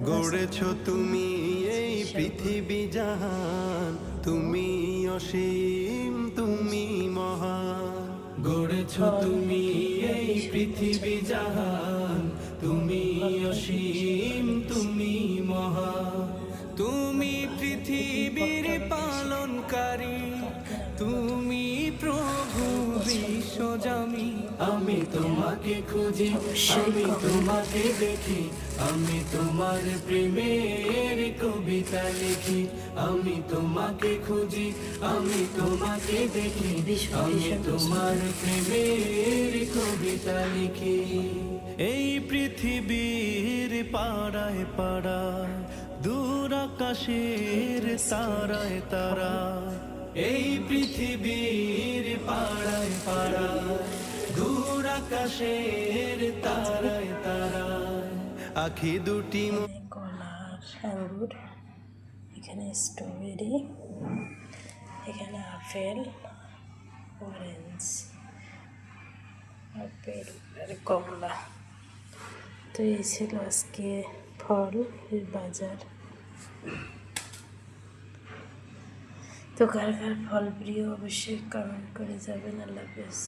গড়েছ তুমি এই পৃথিবী জাহান, তুমি অসীম তুমি মহান। গড়েছ তুমি এই পৃথিবী জাহান, তুমি অসীম তুমি মহান। তুমি পৃথিবীর পালনকারী, তুমি প্রভু বিশ্বজামি। আমি তোমাকে খুঁজি, আমি তোমাকে দেখি, আমি তোমার প্রেমের কবিতা লিখি। আমি তোমাকে খুঁজি, আমি তোমাকে দেখি, আমি তোমার প্রেমের কবিতা লিখি। এই পৃথিবীর পাড়ায় পাড়ায়, দূর আকাশের তারায় তারায়, এই পৃথিবীর পাড়ায় পাড়ায়, দূর আকাশের তারায় তারায়, আখি দুটি কলার আঙ্গুর, এখানে স্ট্রবেরি, এখানে আপেল, অরেঞ্জ, আপেল আর কমলা। তো এই ছিল আজকে ফল বাজার। তো কার কার ফল প্রিয় অবশ্যই কমেন্ট করে যাবেন। আল্লাহ হাফেজ।